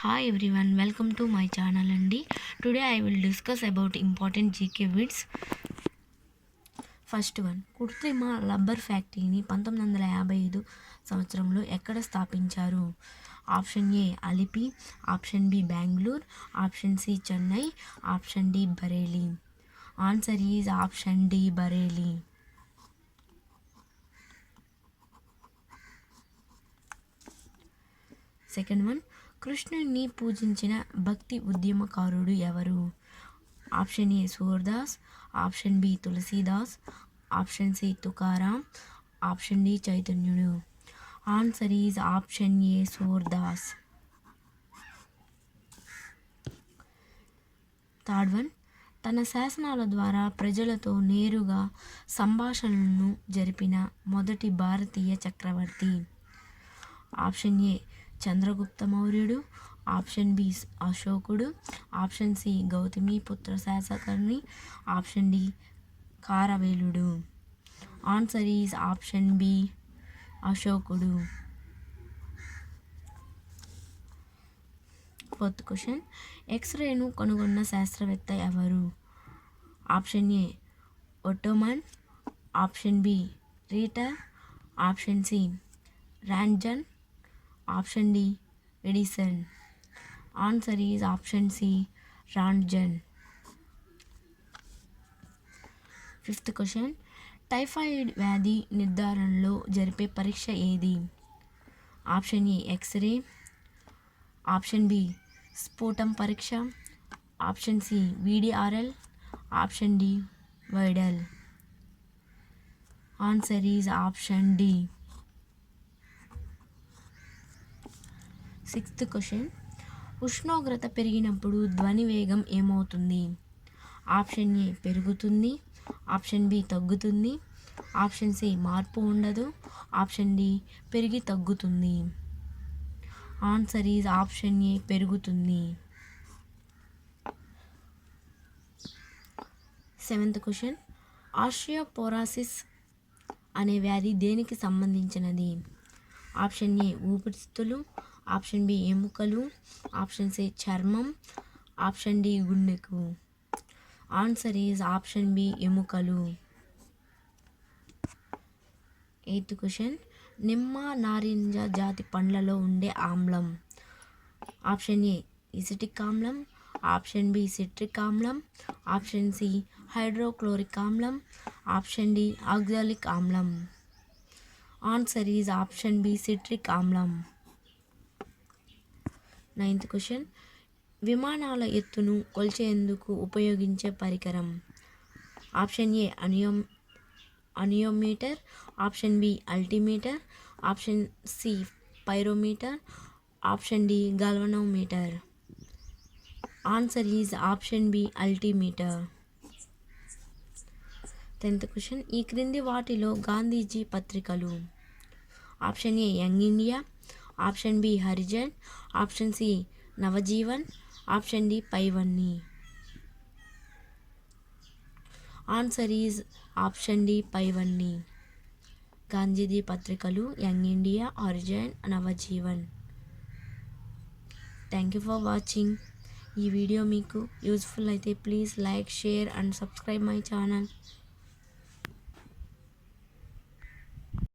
Hi everyone, welcome to my channel అండి. Today I will discuss about important GK bits. First one, కృత్రిమ rubber ఫ్యాక్టరీని 1955 సంవత్సరంలో ఎక్కడ స్థాపించారు? Option A Alleppey, option B Bengaluru, option C Chennai, option D Bareilly. Answer is option D Bareilly. Second one, కృష్ణుని పూజించిన భక్తి ఉద్యమకారుడు ఎవరు? Option A Surdas, option B Tulsidas, option C Tukaram, option D చైతన్యుడు. Answer is option A Surdas. Third one, తన శాసనాల ద్వారా ప్రజలతో నేరుగా సంభాషణలను జరిపిన మొదటి భారతీయ చక్రవర్తి. Option A Chandragupta మౌర్యుడు, option B అశోకుడు, option C Gautamiputra Satakarni, option D కారవేలుడు. ఆన్సర్ ఈజ్ ఆప్షన్ బి అశోకుడు. ఫోర్త్ క్వశ్చన్, ఎక్స్రేను కనుగొన్న శాస్త్రవేత్త ఎవరు? Option A Ottoman, option B Reiter, option C Rontgen, option D Edison. Answer is option C Rontgen. Fifth question, typhoid వ్యాధి నిర్ధారణలో జరిపే పరీక్ష ఏది? Option A X-ray, option B స్ఫోటం పరీక్ష, option C VDRL, option D Widal. Answer is option D. Sixth question, ఉష్ణోగ్రత పెరిగినప్పుడు ధ్వని వేగం ఏమవుతుంది? ఆప్షన్ ఏ పెరుగుతుంది, ఆప్షన్ బి తగ్గుతుంది, ఆప్షన్ సి మార్పు ఉండదు, ఆప్షన్ డి పెరిగి తగ్గుతుంది. ఆన్సర్ ఈజ్ ఆప్షన్ ఏ పెరుగుతుంది. సెవెంత్ క్వశ్చన్, ఆస్టియోపోరోసిస్ అనే వ్యాధి దేనికి సంబంధించినది? ఆప్షన్ ఏ ఊపిరితిత్తులు, ఆప్షన్ బి ఎముకలు, ఆప్షన్ సి చర్మం, ఆప్షన్ డి గుండెకు. ఆన్సర్ ఈజ్ ఆప్షన్ బి ఎముకలు. ఎయిత్ క్వశ్చన్, నిమ్మ నారింజ జాతి పండ్లలో ఉండే ఆమ్లం. ఆప్షన్ ఏ ఇసిటిక్ ఆమ్లం, ఆప్షన్ బి సిట్రిక్ ఆమ్లం, ఆప్షన్ సి హైడ్రోక్లోరిక్ ఆమ్లం, ఆప్షన్ డి ఆక్సాలిక్ ఆమ్లం. Answer is option B citric ఆమ్లం. నైన్త్ క్వశ్చన్, విమానాల ఎత్తును కొలిచేందుకు ఉపయోగించే పరికరం. Option A anemometer, option B altimeter, option C pyrometer, option D galvanometer. Answer is option B altimeter. 10th question, ఈ క్రింది వాటిలో గాంధీజీ పత్రికలు. Option A young India, option B Harijan, option C Navajivan, option D పైవన్నీ. ఆన్సర్ ఈజ్ ఆప్షన్ డి పైవన్నీ. గాంధీజీ పత్రికలు young India, Harijan, Navjivan. Thank you for watching. ఈ video మీకు useful అయితే please like, share and subscribe my channel.